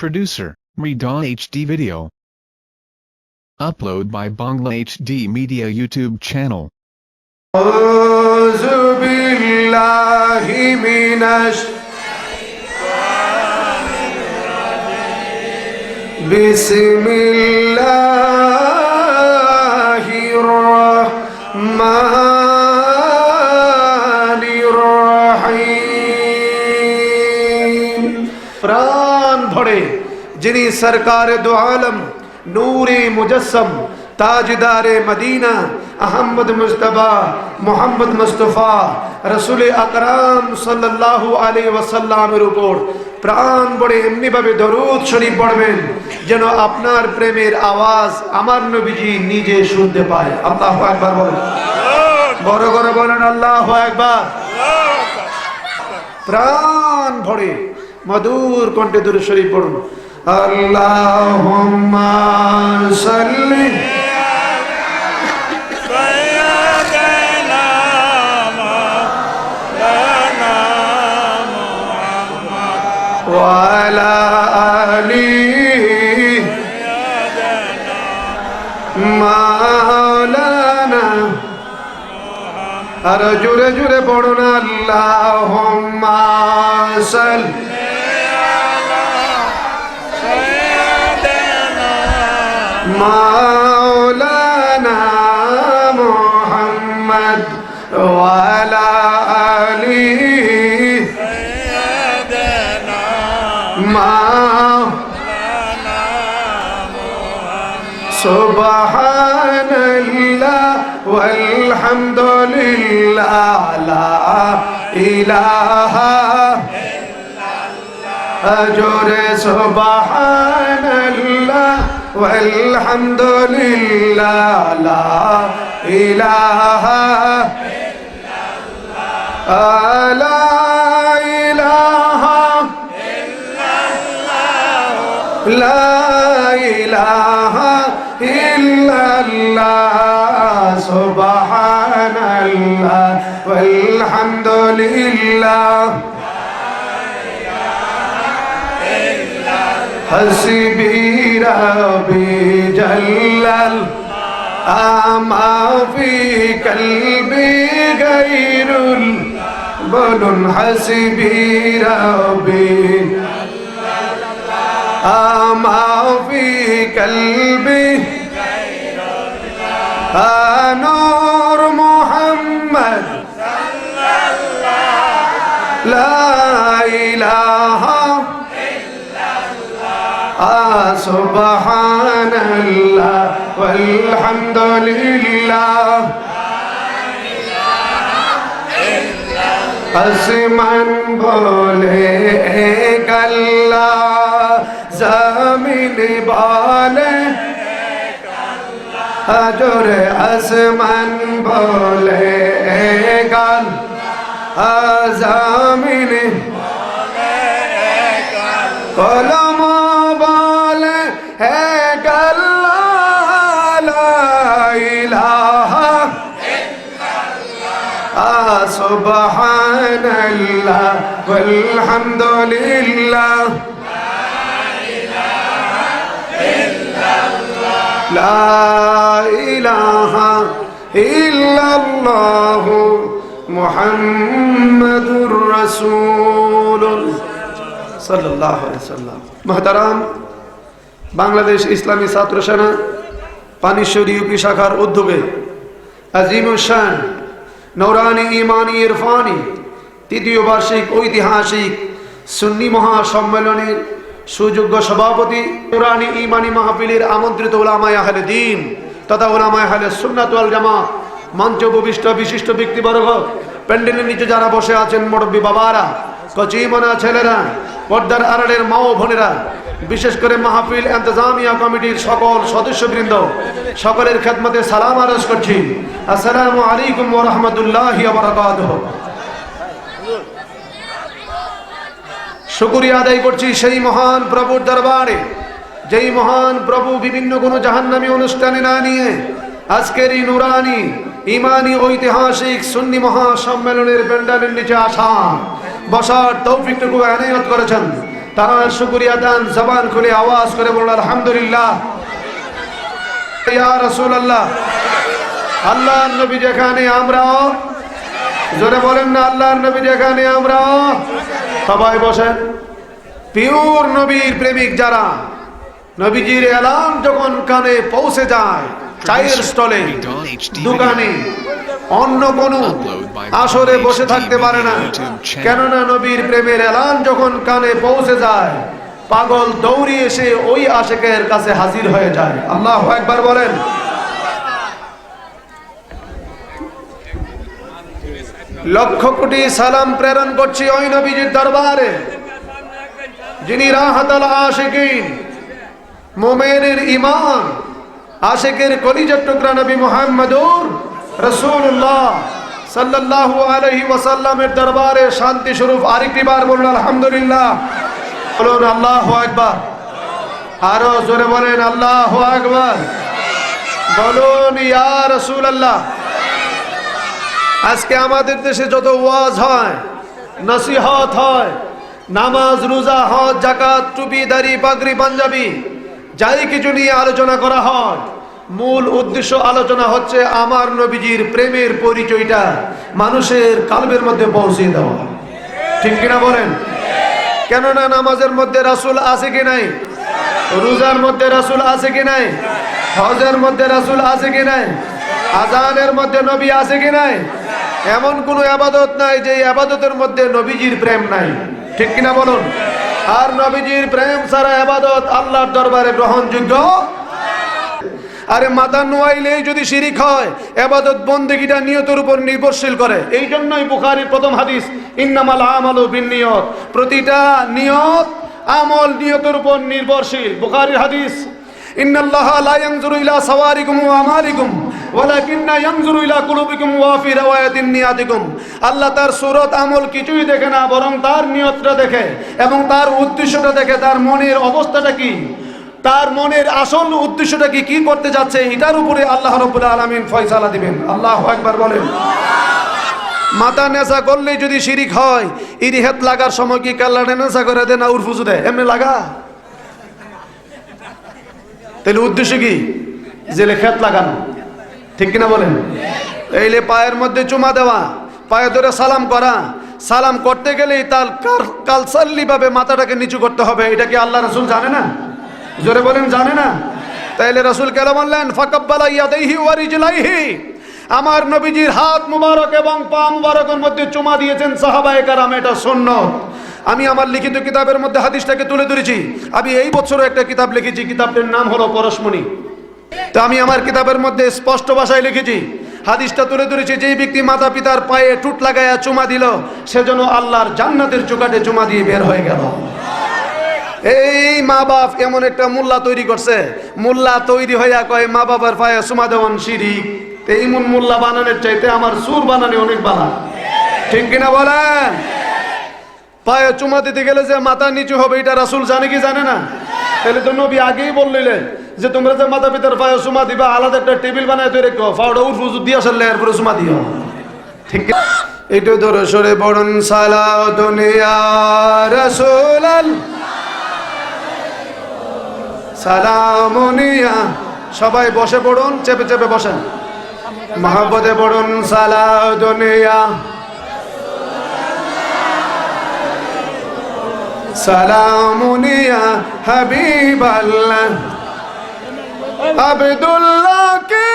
Producer, Redon HD Video. Upload by Bangla HD Media YouTube channel. أعوذ بالله من بسم الله الرحمن الرحيم প্রাণ ভরে যিনি সরকারে দো আলম নূরে মুজসম তাজদারে মদিনা আহমদ মুজতবা মোহাম্মদ মুস্তফা রসুল আকরাম সাল্লাল্লাহু আলাইহি ওয়াসাল্লামের উপর প্রাণ ভরে এমনি ভাবে দরুদ শরীফ পড়বেন যেন আপনার প্রেমের আওয়াজ আমার নবীজি নিজে শুনতে পায়। আল্লাহু আকবার বলেন, বড় করে বলেন আল্লাহু আকবার। প্রাণ ভরে মধুর কণ্ঠে দরুদ শরীফ পড়ুন। আল্লাহুম্মা সাল্লি وعلى آله مولانا আর জোরে জোরে পড়ুন আল্লাহুম্মা সাল্লি مولانا محمد وعلى آله سبحان الله والحمد لله لا إله إلا الله أجر سبحان الله والحمد لله لا إله إلا الله لا إله لا إله إلا الله سبحان الله والحمد لله حسبي ربي جلل ما في قلبي غير بلن حسبي ربي ما في قلبي نور محمد لا إله إلا الله سبحان الله والحمد لله আসমান বলে এক আল্লাহ জমিন বলে এক আল্লাহ জোরে আসমান বলে এক আল্লাহ জমিন বলে এক আল্লাহ কলম বলে এক আল্লাহ লা ইলাহা سبحان الله والحمد لله لا إله إلا الله محمد رسول صلى الله عليه وسلم محترم বাংলাদেশ ইসলামী ছাত্র সেনা পানিশ্বরী ইউপি শাখার উদ্যোগে আজিমুশান নৌরানি ইমানি ইরফানি তৃতীয় বার্ষিক ঐতিহাসিক সুন্নি মহাসম্মেলনের সুযোগ্য সভাপতি নৌরানি ইমানি মাহফিলের আমন্ত্রিত উলামায়ে আহলে দ্বীন তথা উলামায়ে আহলে সুন্নাত ওয়াল জামাত মঞ্চে উপবিষ্ট বিশিষ্ট ব্যক্তিবর্গ প্যান্ডেলের নিচে যারা বসে আছেন মুরব্বী বাবারা কচিমনা ছেলেরা পর্দার আড়ালের মা ও বোনেরা বিশেষ করে মাহফিল ইন্তজামিয়া কমিটির সকল সদস্যবৃন্দ সকলের খেদমতে সালাম আরজ করছি। আসসালামু আলাইকুম ওয়া রাহমাতুল্লাহি ওয়া বারাকাতুহু। শুকরিয়া আদায় করছি সেই মহান প্রভুর দরবারে যেই মহান প্রভু বিভিন্ন কোনো জাহান্নামী অনুষ্ঠানে না নিয়ে আজকের এই নুরানি ইমানি ঐতিহাসিক সুন্নি মহাসম্মেলনের প্যান্ডেলের নিচে আসা বসার তৌফিকটুকু এনায়েত করেছেন। তার শুকরিয়া দান, জবান খুলে আওয়াজ করে বলুন আলহামদুলিল্লাহ। ইয়া রাসূলুল্লাহ, আল্লাহর নবী যেখানে আমরাও, জোরে বলেন না আল্লাহর নবী যেখানে আমরাও। সবাই বসেন। পিওর নবীর প্রেমিক যারা, নবীজির এলান যখন কানে পৌঁছে যায়, চায়ের স্টলে, দোকানে, অন্য কোনো আসরে বসে থাকতে পারে না, কেননা নবীর প্রেমের এলান যখন কানে পৌঁছে যায়, পাগল দৌড়ে এসে ওই আশিকের কাছে হাজির হয়ে যায়। আল্লাহু আকবার বলেন। লক্ষ কোটি সালাম প্রেরণ করছি ওই নবীজির দরবারে, যিনি রাহাতুল আশিকিন, মুমিনের ঈমান, আশিকের কলিজার টুকরা নবী মুহাম্মদুর রাসূলুল্লাহ সাল্লাল্লাহু আলাইহি ওয়াসাল্লামের দরবারে শান্তি স্বরূপ আরেকটি বার বলুন আলহামদুলিল্লাহ। বলুন আল্লাহু আকবার। আরো জোরে বলেন আল্লাহু আকবার। বলুন ইয়া রাসূলুল্লাহ। আজকে আমাদের দেশে যত ওয়াজ হয়, নসিহত হয়, নামাজ, রোজা, হজ, যাকাত, টুপি, দাড়ি, পাগড়ি, পাঞ্জাবি, যাই কিছু নিয়ে আলোচনা করা হয়, মূল উদ্দেশ্য আলোচনা হচ্ছে আমার নবীজির প্রেমের পরিচয়টা মানুষের কালবের মধ্যে পৌঁছে দেওয়া। ঠিক কিনা বলেন? কেননা নামাজের মধ্যে রাসূল আছে কি নাই? রোজার মধ্যে রাসূল আছে কি নাই? হজের মধ্যে রাসূল আছে কি নাই? আযানের মধ্যে নবী আছে কি নাই? এমন কোন ইবাদত নাই যে ইবাদতের মধ্যে নবীজির প্রেম নাই। ঠিক কিনা বলুন? আর নবীজির প্রেম ছাড়া ইবাদত আল্লাহর দরবারে গ্রহণযোগ্য। আরে মাথা নোয়াইলেই যদি শিরিক হয়, ইবাদত বন্দেগীটা নিয়তের উপর নির্ভরশীল করে। এই জন্যই বুখারীর প্রথম হাদিস, ইন্নামাল আমালু বিন্নিয়ত, প্রতিটা নিয়ত, আমল নিয়তের উপর নির্ভরশীল। বুখারীর হাদিস, ইন্নাল্লাহা লা ইয়ানজুরু ইলা সাওয়ারিকুম ওয়া আমালিকুম ওয়ালাকিন্না ইয়ানজুরু ইলা কুলুবিকুম ওয়া ফি রাওয়ায়াতিন নিয়াতিকুম। আল্লাহ তার সূরত আমল কিছুই দেখে না, বরং তার নিয়তটা দেখে এবং তার উদ্দেশ্যটা দেখে, তার মনের অবস্থাটা কি, তার মনের আসল উদ্দেশ্যটা কি, কি করতে যাচ্ছে, এটার উপরে আল্লাহ রাব্বুল আলামিন ফয়সালা দিবেন। আল্লাহু আকবার বলেন। মাথা নেশা করলেই যদি শিরিক হয়, ইরিহাত লাগার সময় কি কাল্লাটা নেশা করে দেয় না উরফুজু দেয়? এমনি লাগা। তাহলে উদ্দেশ্য কি? জেলে খেত লাগানো। ঠিক কিনা বলেন? এইলে পায়ের মধ্যে চুমা দেওয়া, পায়ে ধরে সালাম করা, সালাম করতে গেলেই তার কালসাল্লি ভাবে মাথাটাকে নিচু করতে হবে। এটা কি আল্লাহ রাসূল জানে না? জোরে বলেন জানে না? তাইলে রাসূল কেন বললেন ফাকাব্বালা ইয়াদাইহি ওয়া রিজলাইহি? আমার নবীজির হাত মুবারক এবং পা মুবারকের মধ্যে চুমা দিয়েছেন সাহাবায়ে কেরাম, এটা সুন্নাত। আমি আমার লিখিত কিতাবের মধ্যে হাদিসটাকে তুলে ধরেছি। আমি এই বছরও একটা কিতাব লিখেছি, কিতাবটির নাম হলো পরশমণি। তো আমি আমার কিতাবের মধ্যে স্পষ্ট ভাষায় লিখেছি, হাদিসটা তুলে ধরেছি, যেই ব্যক্তি মাতা পিতার পায়ে টুট লাগায়া চুমা দিল, সেজন্য আল্লাহর জান্নাতের চুকাটে চুমা দিয়ে বের হয়ে গেল। এই মা বাপ এমন একটা মোল্লা তৈরি করছে, মোল্লা তৈরি হইয়া কয় মা বাবার পায়ে চুমা দেওয়ান শিরিক। এইমন মোল্লা বানানোর চাইতে আমার সুর বানানো অনেক বালা। ঠিক কিনা বলেন? পায়ে চুমা দিতে গেলে যে মাথা নিচু হবে, এটা রাসূল জানে কি জানে না? তাহলে তো নবী আগেই বললেন যে তোমরা যে মাতা পিতার পায়ে চুমা দিবা, আলাদা একটা টেবিল বানায় তৈরি রেখো, ফাওড়া উরফুজু দিয়ে আসলে এরপরে চুমা দিও। ঠিক এইটা ধরে সরে পড়ুন সালাতুন ইয়া রাসূলাল সালামুন ইয়া। সবাই বসে পড়ুন, চেপে চেপে বসেন, মহব্বতে পড়ুন সালাতুন ইয়া সালামুন ইয়া হাবিবাল্লাহ। আব্দুল্লাহ কে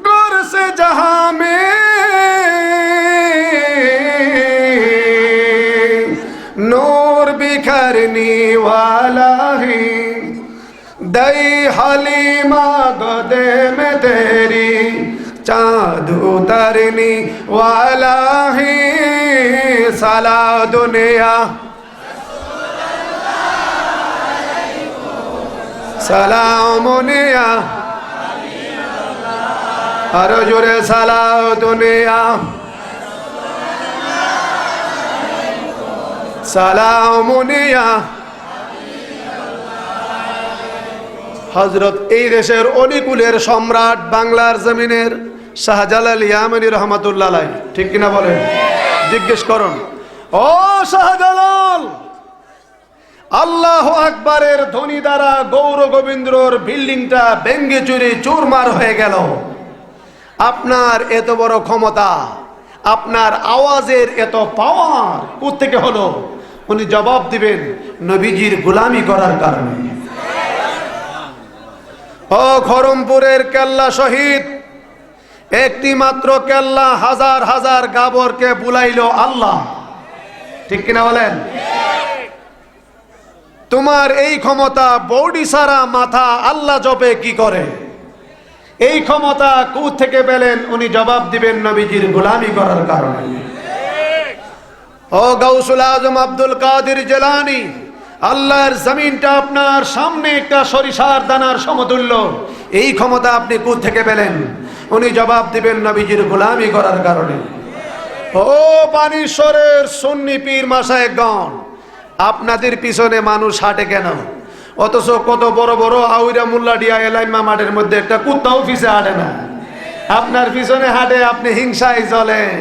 গুর সে জাহাं में नूर बिखरने वाला है, दई हलीमा गोदे में तेरी चाँद उतरने वाला है। साला दुनिया সালামুনিয়া, আরো জোরে সালাতুনিয়া সালামুনিয়া। হযরত এই দেশের অলিকুলের সম্রাট, বাংলার জমিনের শাহজালাল ইয়ামানী রহমাতুল্লাহ আলাইহি। ঠিক কিনা বলেন? জিজ্ঞেস করুন, ও শাহজালাল, আল্লাহ আকবরের ধ্বনি দ্বারা গৌর গোবিন্দর বিল্ডিংটা ভেঙ্গে চুরে চুরমার হয়ে গেল। আপনার এত বড় ক্ষমতা, আপনার আওয়াজের এত পাওয়ার কোত্থেকে হলো? উনি জবাব দিবেন, নবীজির গোলামি করার কারণে। ও খরমপুরের কেল্লা শহীদ, একটি মাত্র কেল্লা হাজার হাজার গাবরকে বুলাইল আল্লাহ, ঠিক কিনা বলেন? তোমার এই ক্ষমতা বৌডি সারা মাথা আল্লাহ জপে কি করে? এই ক্ষমতা কোথা থেকে পেলেন? উনি জবাব দিবেন, নবীজির গোলামি করার কারণে। ও গাউসুল আজম আব্দুল কাদের জিলানী, আল্লাহর জমিনটা আপনার সামনে একটা সরিষার দানার সমতুল্য, এই ক্ষমতা আপনি কোথা থেকে পেলেন? উনি জবাব দিবেন, নবীজির গোলামি করার কারণে। ও বানেশ্বরের সুন্নি পীর মাশায়েখগণ, আপনাদের পিছনে মানুষ হাঁটে কেন? অথচ কত বড় বড় আউরা মোল্লাডিয়া এলাইমা মাঠের মধ্যে একটা কুত্তা অফিসে হাঁটে না, আপনার পিছনে হাঁটে। আপনি হিংসায় জ্বলেন।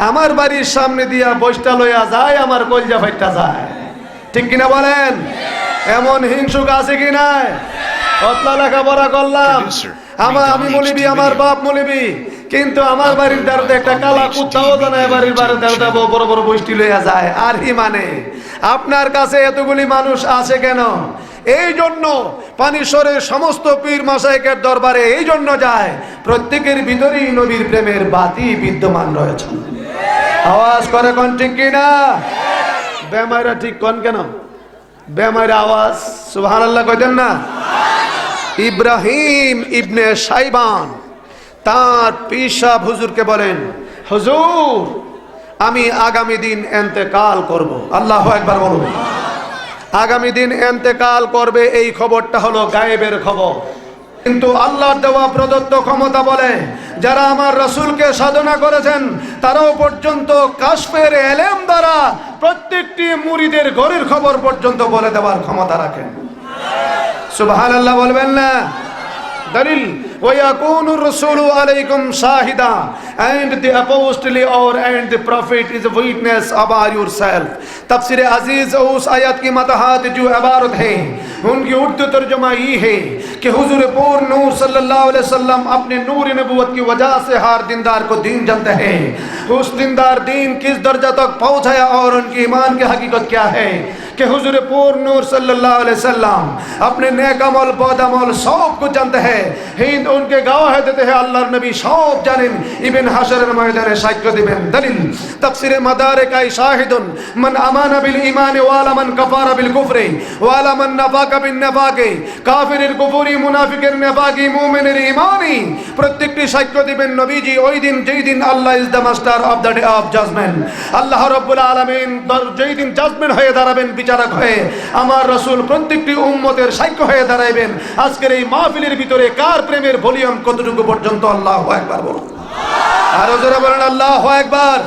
আমার বাড়ির সামনে দিয়া বৈশটা লইয়া যায়, আমার কলজা ফাইটটা যায়, ঠিক কিনা বলেন? এমন হিংসুক আছে কি নাই? অতলা লেখাপড়া করলাম, আমি মলিবি, আমার বাপ মলিবি, কিন্তু আমার বাড়ির দ্বারতে একটা কালা কুত্তাও জানায় বাড়ির দ্বারতে বড় বড় বৈশটি লইয়া যায়। আর হি মানে আপনার কাছে এতগুলি মানুষ আছে কেন? এই জন্য পানিশ্বরের সমস্ত পীর মাশায়েখের দরবারে এই জন্য যায়, প্রত্যেকের ভিতরেই নবীর প্রেমের বাতি বিদ্যমান রয়েছে। আওয়াজ করে কোন ঠিক কিনা? বেমাইরা ঠিক কোন কেন? বেমাইরা আওয়াজ সুবহানাল্লাহ কইতেন না? ইব্রাহিম ইবনে শাইবান তার পীর সাহেব হুজুরকে বলেন, হুজুর আমি আগামী দিন ইন্তেকাল করব। আল্লাহু আকবার বলুন। আগামী দিন ইন্তেকাল করবে, এই খবরটা হলো গায়েবের খবর, কিন্তু আল্লাহর দেওয়া প্রদত্ত ক্ষমতা বলে যারা আমার রাসূলকে সাধনা করেছেন তারাও পর্যন্ত কাশফের ইলম দ্বারা প্রত্যেকটি মুরিদের ঘরের খবর পর্যন্ত বলে দেওয়ার ক্ষমতা রাখেন। সুবহানাল্লাহ বলবেন না? দলিল, وَيَكُونُ الرَّسُولُ عَلَيْكُمْ شَاهِدًا, and the apostle or and the prophet is a witness about yourself. तफसीर अजीज उस आयत की मतहात जो इबारत है उनकी उर्दू तर्जुमा ये है कि हुजूर पूर्ण नूर सल्लल्लाहु अलैहि वसल्लम अपने नूर नबूवत की वजह से हर दीनदार को दीन जानते हैं। उस दीनदार दीन किस दर्जा तक पहुँचाया और उनकी ईमान की हकीकत क्या है कि हुजूर पूर्ण नूर सल्लल्लाहु अलैहि वसल्लम अपने नेक अमल बद अमल सब कुछ जानते हैं। हिंद उनके गवाह देते हैं, अल्लाहर नबी सब जानेन, इब्न हशरेर मयदाने साक्ष्य दिবেন। दलिल तफसीर मदारिक आई शाहिदुन मन आमाना बिल ईमान वाला मन कफारा बिल कुफ्र वाला मन नफाका बिन नफाके কাফিরের কুফরি মুনাফিকের নেফাকি মুমিনের ঈমানি প্রত্যেকটি সাক্ষ্য দিবেন নবীজি ওই দিন যেই দিন Allah is the master of the day of judgment. Allah রাব্বুল আলামিন যেই দিন জাজমেন্ট হয়ে দাঁড়াবেন, বিচারক হয়ে, আমার রাসূল প্রত্যেকটি উম্মতের সাক্ষ্য হয়ে দাঁড়াইবেন। আজকের এই মাহফিলের ভিতরে কার প্রেমের ভলিউম কতটুকু পর্যন্ত? আল্লাহু আকবার বলুন। আরো জোরে বলেন আল্লাহু আকবার।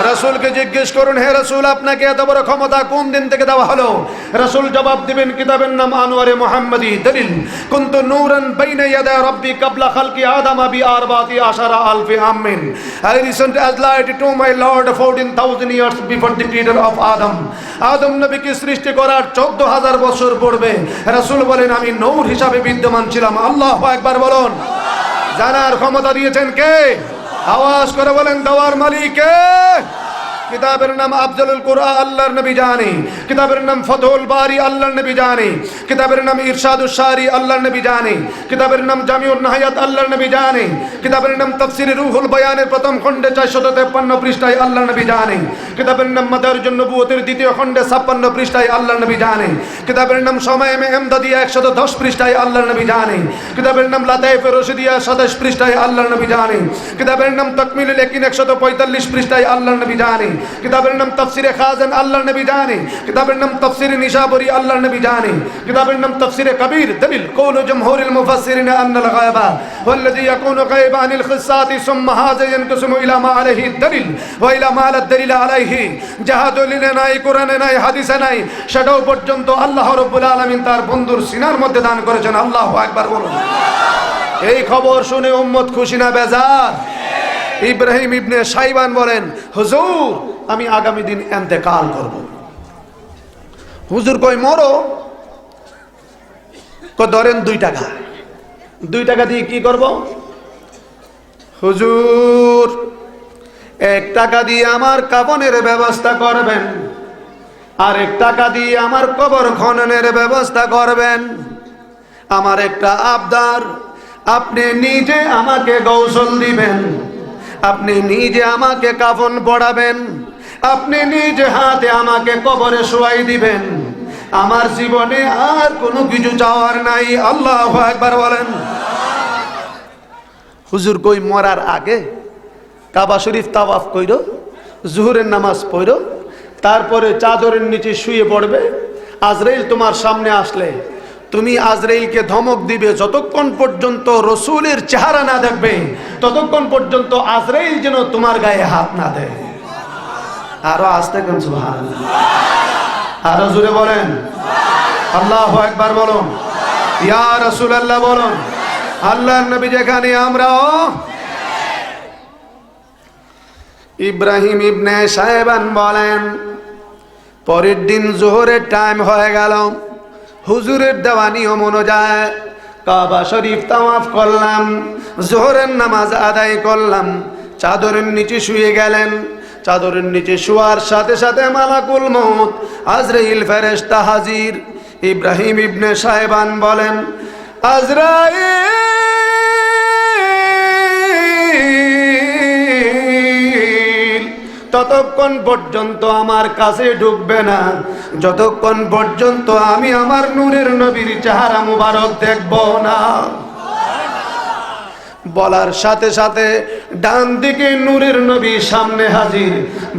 রাসূলকে জিজ্ঞেস করুন, হে রাসূল আপনাকে এত বড় ক্ষমতা কোন দিন থেকে দেওয়া হলো? রাসূল জবাব দিবেন, কিতাবের নাম আনোয়ারে মুহাম্মদী। দলিল, কুনতু নূরান বাইনা ইয়াদা রাব্বি ক্বাবলা খালকি আদম বি আরবাতি আশারা আলফি আমিন। I recent as light to my Lord 14,000 years before the creator of Adam. আদম নবীকে সৃষ্টি করার 14,000 বছর পূর্বে রাসূল বলেন আমি নূর হিসাবে বিদ্যমান ছিলাম। আল্লাহু আকবার বলুন। জানার ক্ষমতা দিয়েছেন কে? আওয়াজ করে বলেন, দেওয়ার মালিক কে? কিতাবের নাম আফজলুল কুরআন, আল্লাহর নবী জানে। কিতাবের নাম ফতহুল বারি, আল্লাহর নবী জানে। কিতাবের নাম ইরশাদুশ শারি, আল্লাহর নবী জানে। কিতাবের নাম জামিউন নাহায়াত, আল্লাহর নবী জানে। কিতাবের নাম তাফসীর রুহুল বয়ানের প্রথম খণ্ডে 453 পৃষ্ঠায় আল্লাহর নবী জানে। কিতাবের নাম মাদারিজুন নবুওয়াতের দ্বিতীয় খণ্ডে 56 পৃষ্ঠায় আল্লাহর নবী জানে। কিতাবের নাম শামায়েমে ইমদাদিয়া 110 পৃষ্ঠায় আল্লাহর নবী জানে। কিতাবের নাম লাতায়েফে রশিদিয়া 27 পৃষ্ঠায় আল্লাহর নবী জানে। কিতাবের নাম তাকমিলুল ইয়াকিন 145 পৃষ্ঠায় আল্লাহর নবী জানে। কিতাবের নাম তাফসিরে খাজান, আল্লাহর নবী জানে। কিতাবের নাম তাফসিরে নিশাবুরি, আল্লাহর নবী জানে। কিতাবের নাম তাফসিরে কবির। দলিল, কওলু জমহুরিল মুফাসসিরিন আন্নাল গায়বা ওয়াল্লাযী ইয়াকুনু গায়বা আনিল খিসাতি সুম্মা হাযা ইয়ানকাসিমু ইলা মা আলাইহি দলিল ওয়া ইলা মা লা দলিল আলাইহি। যাহা দলিল নাই, কোরআনে নাই, হাদিসে নাই, সেটাও পর্যন্ত আল্লাহ রাব্বুল আলামিন তার বন্ধুর সিনার মধ্যে দান করেছেন। আল্লাহু আকবার বলুন। এই খবর শুনে উম্মত খুশি না বেজার? ইব্রাহিম ইবনে শাইবান বলেন, হুজুর আমি আগামী দিন ইন্তেকাল করব। হুজুর কই মরো, ধরেন 2 টাকা, 2 টাকা দিয়ে কি করব? হুজুর 1 টাকা দিয়ে আমার কাফনের ব্যবস্থা করবেন, আর 1 টাকা দিয়ে আমার কবর খননের ব্যবস্থা করবেন। আমার একটা আবদার, আপনি নিজে আমাকে গোসল দিবেন, আপনি নিজে আমাকে কাফন পরাবেন, আপনি নিজে হাতে আমাকে কবরে শোয়াই দিবেন। আমার জীবনে আর কোনো কিছু চাওয়ার নাই। আল্লাহু আকবার বলেন। হুজুর কই মরার আগে কাবা শরীফ তাওয়াফ কইরো, জোহরের নামাজ পড়ো, তারপরে চাদরের নিচে শুয়ে পড়বে। আজরাইল তোমার সামনে আসলে তুমি আজরাইলকে ধমক দিবে, যতক্ষণ পর্যন্ত রসুলের চেহারা না দেখবে ততক্ষণ পর্যন্ত আজরাইল যেন তোমার গায়ে হাত না দেয়। আরো আস্তে কোন সুবহানাল্লাহ, আরো জোরে বলেন আল্লাহু আকবার বলুন, ইয়া রাসূলুল্লাহ বলুন। আল্লাহর নবী যেখানে আমরাও। ইব্রাহিম ইবনে সাহেবান বলেন, পরের দিন জোহরের টাইম হয়ে গেল, হুজুরের দেওয়া নিয়ম অনুযায়ী কাবা শরীফ তাওয়াফ করলাম, জোহরের নামাজ আদায় করলাম, চাদরের নিচে শুয়ে গেলেন। চাদরের নিচে শোয়ার সাথে সাথে মালাকুল মউত আজরাইল ফেরেশতা হাজির। ইব্রাহিম ইবনে সাহেবান বলেন, আজরাইল ততক্ষণ পর্যন্ত আমার কাছে ঢুকবে না যতক্ষণ পর্যন্ত আমি আমার নূরের নবীর চেহারা মুবারক দেখব না। বলার সাথে সাথে ডান দিকে নূরের নবী সামনে হাজির,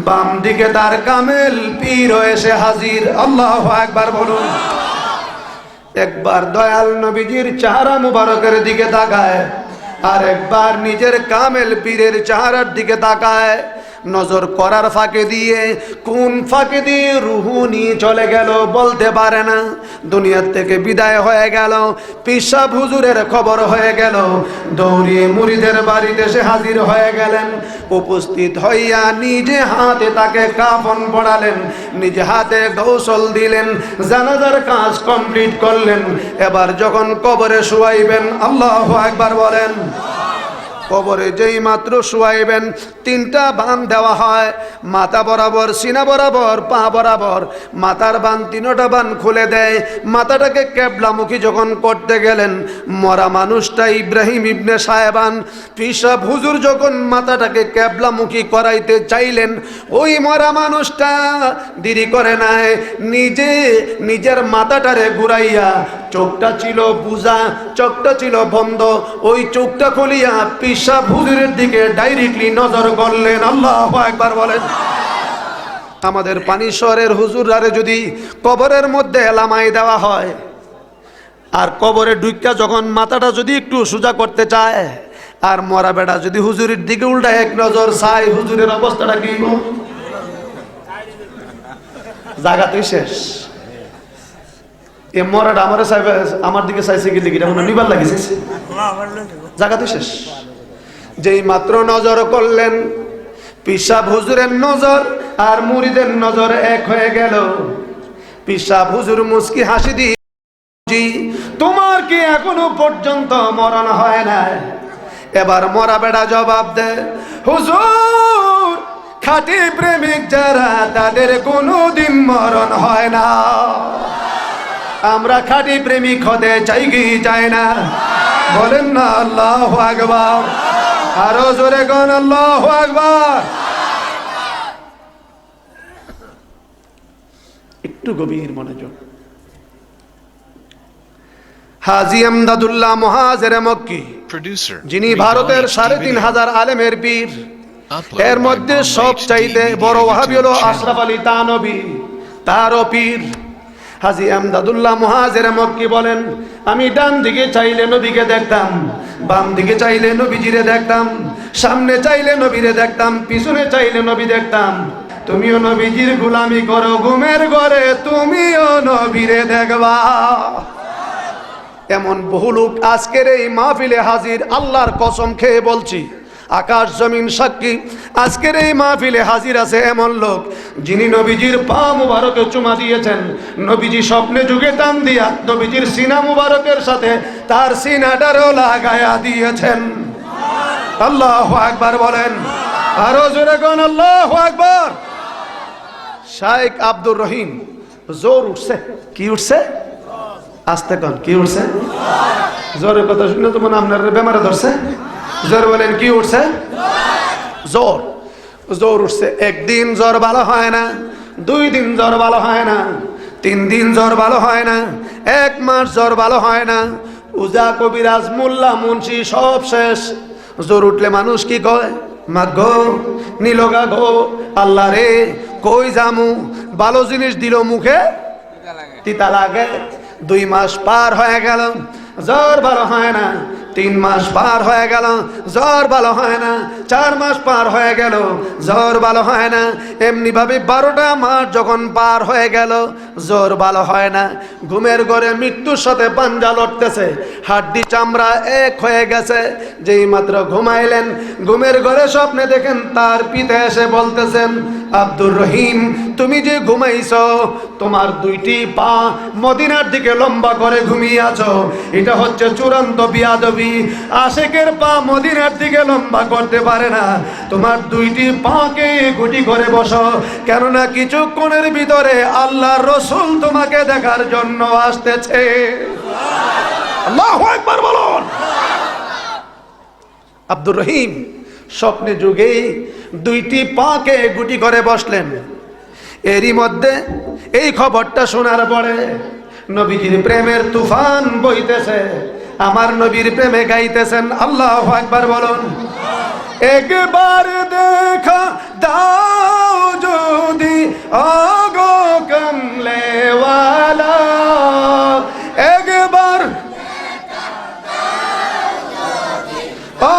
বাম দিকে তার কামেল পীর এসে হাজির। আল্লাহু আকবার বলুন। একবার দয়াল নবীজির চেহারা মুবারকের দিকে তাকায়, আর একবার নিজের কামেল পীরের চেহারার দিকে তাকায়। নজর করার ফাঁকে দিয়ে কোন ফাঁকে দিয়ে রুহু নিয়ে চলে গেল বলতে পারে না, দুনিয়ার থেকে বিদায় হয়ে গেল। পিসাব হুজুরের খবর হয়ে গেল, দৌড়িয়ে মুরিদের বাড়িতে এসে হাজির হয়ে গেলেন। উপস্থিত হইয়া নিজে হাতে তাকে কাফন পরালেন, নিজে হাতে গোসল দিলেন, জানাজার কাজ কমপ্লিট করলেন। এবার যখন কবরে শুয়াইবেন, আল্লাহু আকবার বলেন। কবরে যেই মাত্র শুয়াইবেন 3টা বান দেওয়া হয়, মাথা বরাবর, সিনা বরাবর, পা বরাবর। মাথার বান 3টা বান খুলে দেয়। মাথাটাকে কেবলামুখী যখন করতে গেলেন, মরা মানুষটা ইব্রাহিম ইবনে সাহেবান পিসাব হুজুর যখন মাথাটাকে কেবলামুখী করাইতে চাইলেন, ওই মরা মানুষটা দেরি করে নাই, নিজে নিজের মাথাটারে ঘুরাইয়া, চোখটা ছিল বুজা, চোখটা ছিল বন্ধ, ওই চোখটা খুলিয়া পিসাব হুজুরের দিকে ডাইরেক্টলি নজর করলেন। আল্লাহু আকবার বলেন। আমাদের পানিশ্বরের হুজুরারে যদি কবরের মধ্যে লামাই দেওয়া হয়, আর কবরে ঢুইকা যখন মাথাটা যদি একটু সোজা করতে চায়, আর মরা বেটা যদি হুজুরের দিকে উল্টা এক নজর চায়, হুজুরের অবস্থাটা কি? জায়গাতেই শেষ। এ মরাটা আমার দিকে চাইছে কি লিখি নিবার লাগিছে, জায়গাতে শেষ। যেই মাত্র নজর করলেন, পিসাব হুজুরের নজর আর মুরিদের নজর এক হয়ে গেল। পিসাব হুজুর মুস্কি হাসি দিয়ে, জি তোমার কি এখনো পর্যন্ত মরণ হয় না? এবার মরা বেড়া জবাব দেয়, হুজুর খাঁটি প্রেমিক যারা তাদের কোনোদিন মরণ হয় না। আমরা খাঁটি প্রেমিক হতে চাই কি চাই না? বলেন না আল্লাহু আকবার। আরো জোরে কোন আল্লাহু আকবার। একটু গভীর মনোযোগ। হাজী আমদাদুল্লাহ মুহাজির মক্কি, যিনি ভারতের ৩,৫০০ আলেমের পীর, এর মধ্যে সবচাইতে বড় ওয়াহাবী হলো আশরাফ আলী থানভী, তারও পীর। হাজী আমদাদুল্লাহ মুহাজির মক্কি বলেন, আমি ডান দিকে চাইলে নবীকে দেখতাম, বাম দিকে চাইলে নবীজিরে দেখতাম, সামনে চাইলে নবীরে দেখতাম, পিছনে চাইলে নবী দেখতাম। তুমিও নবীজির গোলামি করো, ঘুমের ঘরে তুমিও নবীরে দেখবা। এমন বহু লোক আজকের এই মাহফিলে হাজির। আল্লাহর কসম খেয়ে বলছি, আকাশ জমিন সাক্ষী, আজকের এই মাহফিলে হাজির আছে এমন লোক যিনি নবীজির পা মুবারকে চুমা দিয়েছেন। নবীজি স্বপ্নে যুগে টান দিয়া নবীজির সিনা মুবারকের সাথে তার সিনাটারও লাগায়া দিয়েছেন। আল্লাহু আকবার বলেন, আরো জোরে কোন আল্লাহু আকবার। শাইখ আব্দুর রহিম জোর উঠছে। কি উঠছে? আস্তে কোন কি উঠছে? জোরের কথা শুনে তো মনে আপনার বেমারে ধরছে। জোর বলেন কি উঠছে? জ্বর। জ্বর উঠছে। একদিন জ্বর ভালো হয় না, 2 দিন জ্বর ভালো হয় না, 3 দিন জ্বর ভালো হয় না, 1 মাস জ্বর ভালো হয় না। উজা কবিরাজ মোল্লা মুন্সি সব শেষ। জ্বর উঠলে মানুষ কি কয়? মাগো নীলগা গো, আল্লাহ রে কই জামু, ভালো জিনিস দিল মুখে তিতা লাগে। 2 মাস পার হয়ে গেল, জ্বর ভালো হয় না। 3 মাস পার হয়ে গেল, জ্বর ভালো হয় না। 4 মাস পার হয়ে গেল, জ্বর ভালো হয় না। এমনি ভাবে 12টা মাস যখন পার হয়ে গেল, জ্বর ভালো হয় না। ঘুমের ঘরে মৃত্যুর সাথে পাঞ্জা লড়তেছে, হাড্ডি চামড়া এক হয়ে গেছে। যেই মাত্র ঘুমাইলেন, ঘুমের ঘরে স্বপ্নে দেখেন তার পিতা এসে বলতেছেন, আব্দুর রহিম তুমি যে ঘুমাইছো, তোমার 2টি পা মদিনার দিকে লম্বা করে ঘুমিয়ে আছো, এটা হচ্ছে চূড়ান্ত বিয়াদবি। আশেকের পা মদিনার দিকে লম্বা করতে পারে না। তোমার 2টি পাকে গুটি করে বসো, কেননা কিছুক্ষণের ভিতরে আল্লাহর রাসূল তোমাকে দেখার জন্য আসতেছে। আল্লাহু আকবার বলুন। আব্দুর রহিম স্বপ্নে যুগে 2টি পাকে গুটি করে বসলেন। এরই মধ্যে এই খবরটা শোনার পরে নবীজির প্রেমের তুফান বইতেছে। আমার নবীর প্রেমে গাইতেছেন। আল্লাহু আকবার বলুন। একবার দেখা দাও যদি আগো কমলেওয়ালা, একবার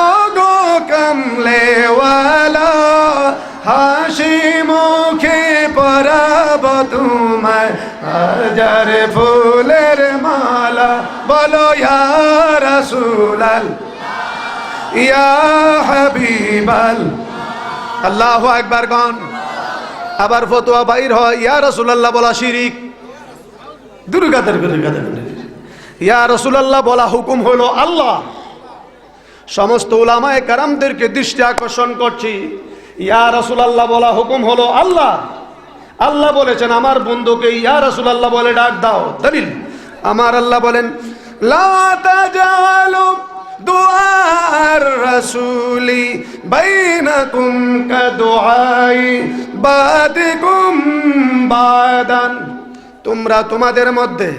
আগো কমলেওয়ালা, হাসি মুখে পরাব তোমায় 1000 ফুলের মালা, বলো ইয়া রাসূলাল ইয়া হাবিবাল। আল্লাহু আকবার গন। আবার ফতোয়া বাইর হয় ইয়া রাসূলুল্লাহ বলা শিরিক। দুর্গাদের ইয়া রাসূলুল্লাহ বলা হুকুম হলো আল্লাহ। সমস্ত উলামায়ে কেরামদেরকে দৃষ্টি আকর্ষণ করছি, ইয়া রাসূলুল্লাহ বলা হুকুম হলো আল্লাহ। আল্লাহ বলেছেন আমার বন্ধুকে ইয়া রাসূলুল্লাহ বলে ডাক দাও। দলিল আমার আল্লাহ বলেন, লা তাজালু দুআর রাসূলি বাইনাকুম কাদুআই বাদিকুম বাদান। তোমরা তোমাদের মধ্যে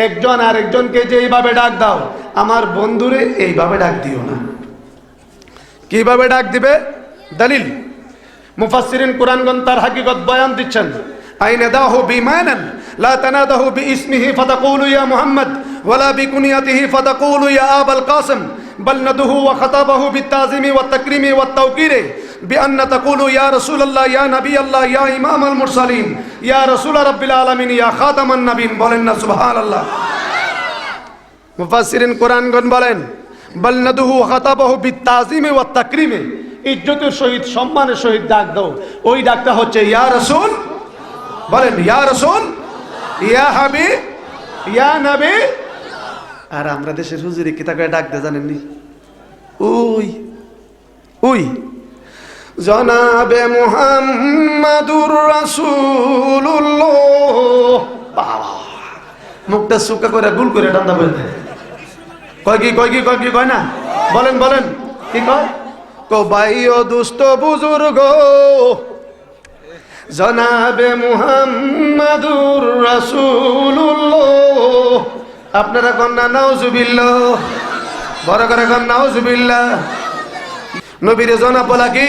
একজন আরেকজনকে যেইভাবে ডাক দাও, আমার বন্ধুরে এইভাবে ডাক দিও না। কিভাবে ডাক দিবে? দলিল মুফাসসিরিন কুরআনগণ তার হাকিকত বয়ান দিচ্ছেন। আইনাদাহু বিমানান লা তানাদাহু বিইসমিহি ফাতাকুলু ইয়া মুহাম্মদ ওয়ালা বিকুনিয়াতিহি ফাতাকুলু ইয়া আবাল কাসিম বাল নাদহু ওয়া খাতাবাহু বিতাযিমি ওয়াত তাকরিমি ওয়াত তাওকিরি বিআন্না তাকুলু ইয়া রাসূলুল্লাহ ইয়া নবিয়াল্লাহ ইয়া ইমামাল মুরসালিন ইয়া রাসূল রাব্বিল আলামিন ইয়া খাতামান নবীন। বলেন না সুবহানাল্লাহ। মুফাসসিরিন কুরআনগণ বলেন বাল নাদহু ওয়া খাতাবাহু বিতাযিমি ওয়াত তাকরিমি, ইজ্জতের সহিত সম্মানের সহিত ডাক দাও। ওই ডাকটা হচ্ছে ইয়া রাসূল। বলেন ইয়া রাসূল, ইয়া হাবিব, ইয়া নবী। আর আমরা দেশের হুজুরি কি তাকে ডাকতে জানেননি? ওই ওই জনাবে মুহাম্মাদুর রাসূলুল্লাহ। বাবা মুখটা সুকা করে গুল করে টান্দা বলে কয় কি কয় কি কয় কি কয় না? বলেন বলেন কি কয়? কো ভাই ও দুস্থ বুজুর্গ জনাবে মুহাম্মাদুর রাসূলুল্লাহ। আপনারা কন্যা নাউজুবিল্লাহ, বড় করে কন্যা নাউজুবিল্লাহ। নবীর জনাব বলা কি?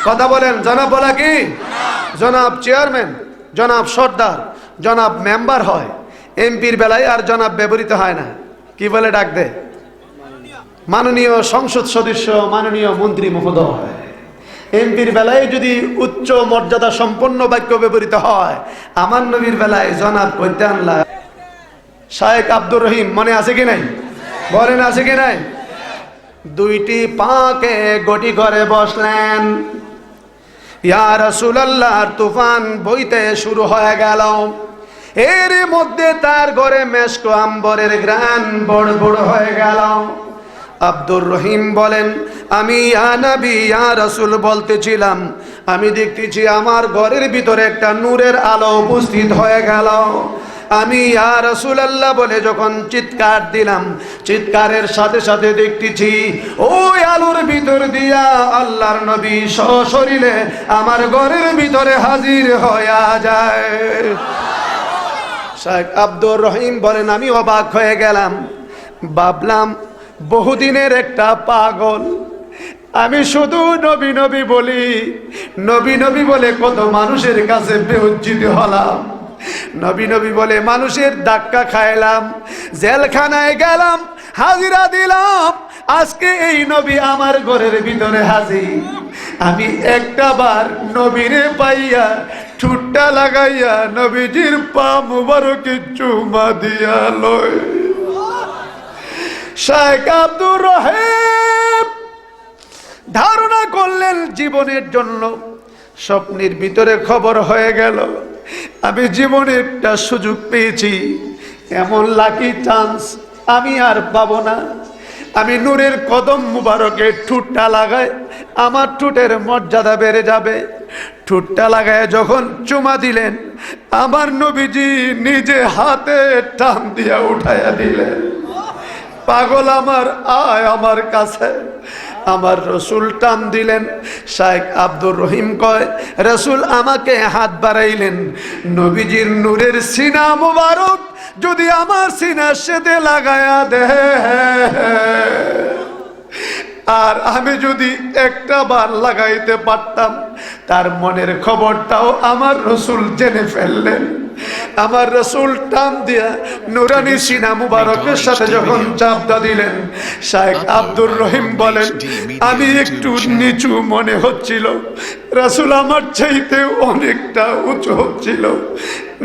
কথা বলেন, জনাব বলা কি? জনাব চেয়ারম্যান, জনাব সর্দার, জনাব মেম্বার হয়। এমপির বেলায় আর জনাব ব্যবহৃত হয় না। কি বলে ডাক দে? মাননীয় সংসদ সদস্য, মাননীয় মন্ত্রী মহোদয়। এমপির বেলায় যদি উচ্চ মর্যাদা সম্পন্ন বাক্য ব্যবহৃত হয়, আমার নবীর বেলায় জনাব কইতে আনলা। শাইখ আব্দুর রহিম মনে আছে কি নাই? বলেন আছে কি নাই? দুইটি পাকে গটি করে বসলেন। ইয়া রাসূলুল্লাহ, তুফান বইতে শুরু হয়ে গেল। এর মধ্যে তার ঘরে মেশক আম্বরের ঘ্রাণ বড় বড় হয়ে গেল। আব্দুর রহিম বলেন, আমি ইয়া নবী ইয়া রাসূল বলতেছিলাম, আমি দেখতেছি আমার ঘরের ভিতরে একটা নূরের আলো উপস্থিত হয়ে গেল। আমি ইয়া রাসূলুল্লাহ বলে যখন চিৎকার দিলাম, চিৎকারের সাথে সাথে দেখতেছি ওই আলোর ভিতর দিয়া আল্লাহর নবী সশরীরে আমার ঘরের ভিতরে হাজির হয়ে যায়। শেখ আব্দুর রহিম বলেন, আমি অবাক হয়ে গেলাম। ভাবলাম বহুদিনের একটা পাগল, আমি শুধু নবী নবী বলি, নবী নবী বলে কত মানুষের কাছে বেউজ্জিত হলাম, নবী নবী বলে মানুষের ধাক্কা খাইলাম, জেলখানায় গেলাম, হাজিরা দিলাম। আজকে এই নবী আমার ঘরের ভিতরে হাজির। আমি একটা বার নবীরে পাইয়া ঠুট্টা লাগাইয়া নবীজির পা মুবারকে চুমা দিয়া লই। শেখ আব্দুর রহিম ধারণা করলেন জীবনের জন্য, স্বপ্নের ভিতরে খবর হয়ে গেল আমি জীবনে একটা সুযোগ পেয়েছি, এমন লাকি চান্স আমি আর পাবো না। আমি নূরের কদম মুবারকে ঠুটটা লাগাই, আমার ঠুটের মর্যাদা বেড়ে যাবে। ঠুটটা লাগায় যখন চুমা দিলেন, আমার নবীজি নিজে হাতে টান দিয়া উঠাইয়া দিলেন। পাগল আমার, আয় আমার কাছে। আমার রসুল টান দিলেন। শেখ আব্দুর রহিম কয়, রসুল আমাকে হাত বাড়াইলেন, নবীজির নূরের সিনা মুবারক যদি আমার সিনার সাথে লাগায়া দে, আর আমি যদি একটা বার লাগাইতে পারতাম, তার মনের খবরটাও আমার রসুল জেনে ফেললেন। আমার রসুল টান দিয়া নুরানি সিনা মুবারকের সাথে যখন চাপটা দিলেন, শেখ আব্দুর রহিম বলেন, আমি একটু নিচু মনে হচ্ছিল, রসুল আমার চাইতে অনেকটা উঁচু হচ্ছিল।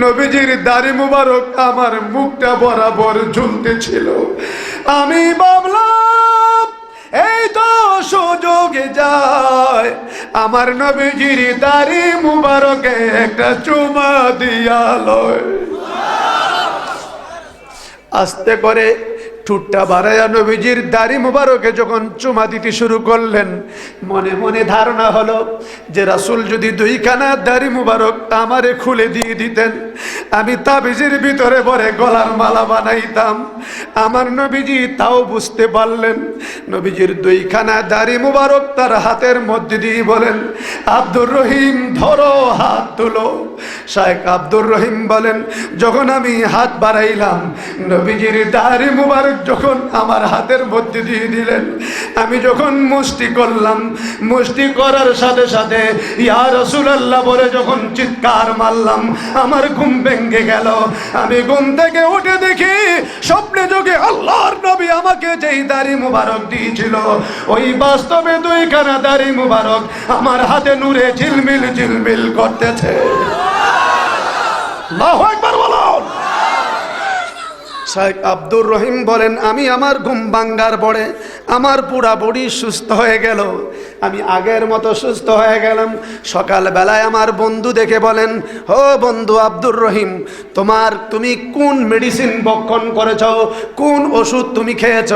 নবীজির দাড়ি মুবারক আমার মুখটা বরাবর ঝুলতেছিল। আমি ভাবলাম এই তো সুযোগে যায়, আমার নবীজির দাড়ি মুবারকে একটা চুমা দিয়া লয়। আস্তে করে ঠুটটা বাড়াইয়া নবীজির দাড়ি মুবারকে যখন চুমা দিতে শুরু করলেন, মনে মনে ধারণা হলো যে রাসূল যদি দুইখানা দাড়ি মুবারক আমারে খুলে দিয়ে দিতেন, আমি তাবিজের ভিতরে ভরে গলার মালা বানাইতাম। আমার নবীজি তাও বুঝতে পারলেন। নবীজির দুইখানা দাড়ি মুবারক তার হাতের মধ্যে দিয়ে বলেন, আব্দুর রহিম ধরো, হাত তুলো। শেখ আব্দুর রহিম বলেন, যখন আমি হাত বাড়াইলাম, নবীজির দাড়ি মুবারক যখন আমার হাতের মধ্যে দিয়ে দিলেন, আমি যখন মুষ্টি করলাম, মুষ্টি করার সাথে সাথে ইয়া রাসূলুল্লাহ বলে যখন চিৎকার মারলাম, আমার ঘুম ভেঙে গেল। আমি ঘুম থেকে উঠে দেখি স্বপ্নে যোগে আল্লাহর নবী আমাকে যেই দাড়ি মুবারক দিয়েছিল, ওই বাস্তবে দুইখানা দাড়ি মুবারক আমার হাতে নূরে ঝিলমিল ঝিলমিল করতেছে। আল্লাহু আকবার বলুন। শেখ আব্দুর রহিম বলেন, আমি আমার ঘুম ভাঙ্গার পরে আমার পুরা বডি সুস্থ হয়ে গেল, আমি আগের মতো সুস্থ হয়ে গেলাম। সকালবেলায় আমার বন্ধু দেখে বলেন, ও বন্ধু আব্দুর রহিম, তুমি কোন মেডিসিন ভক্ষণ করেছ, কোন ওষুধ তুমি খেয়েছ,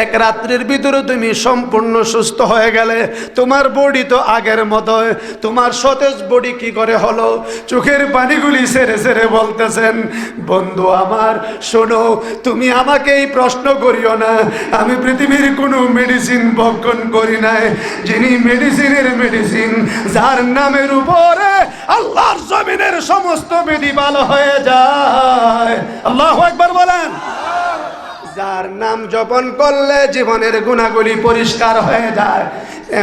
এক রাত্রির ভিতরে তুমি সম্পূর্ণ সুস্থ হয়ে গেলে, তোমার বডি তো আগের মতো, তোমার সতেজ বডি কি করে হলো? চোখের পানিগুলি সেরে সেরে বলতেছেন, বন্ধু আমার শোনো, তুমি আমাকে এই প্রশ্ন করিও না, আমি পৃথিবীর কোনো মেডিসিন ভক্ষণ করি নাই। যিনি মেডিসিনের মেডিসিন, যার নামের উপরে আল্লাহর জমিনের সমস্ত বিধি ভালো হয়ে যায়। আল্লাহু আকবার বলেন। যার নাম জপন করলে জীবনের গুনাহগুলি পরিষ্কার হয়ে যায়,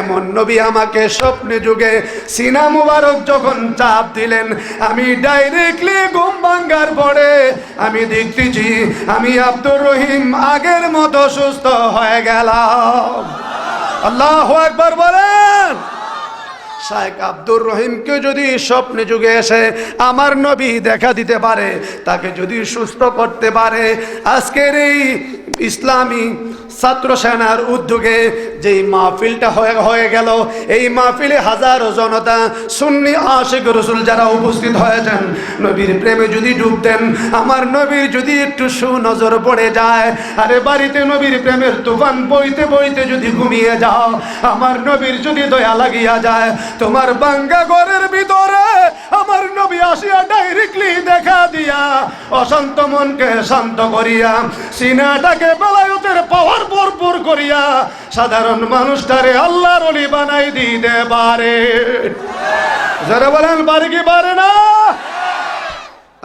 এমন নবী আমাকে স্বপ্নে যুগে সিনা মুবারক যখন চাপ দিলেন, আমি ডাইরেক্টলি ঘুম ভাঙ্গার পরে আমি দেখতেছি আমি আব্দুর রহিম আগের মতো সুস্থ হয়ে গেলাম। আল্লাহু আকবার বলেন। শেখ আব্দুর রহিমকে যদি স্বপ্নে যুগে এসে আমার নবী দেখা দিতে পারে, তাকে যদি সুস্থ করতে পারে, আজকের এই ইসলামী ছাত্র সেনার উদ্যোগে যেই মাহফিলটা হয়ে গেল, এই মাহফিলে হাজারো জনতা সুন্নি আশিক রসুল যারা উপস্থিত হয়েছেন, নবীর প্রেমে যদি ডুব দেন, আমার নবীর যদি একটু সুনজর পড়ে যায়, আরে বাড়িতে নবীর প্রেমের তুফান বইতে বইতে যদি ঘুমিয়ে যাও, আমার নবীর যদি দয়া লাগিয়া যায়, তোমার বাঙ্গা ঘরের ভিতরে আমার নবী আসিয়া ডাইরেক্টলি দেখা দিয়া অশান্ত মনকে শান্ত করিয়া, সিনাটাকে বেলায়েতের পাওয়ার ভরপুর করিয়া সাধারণ মানুষটারে আল্লাহর ওলি বানাই দিতে পারে। যারা বলেন পারে কি পারে না?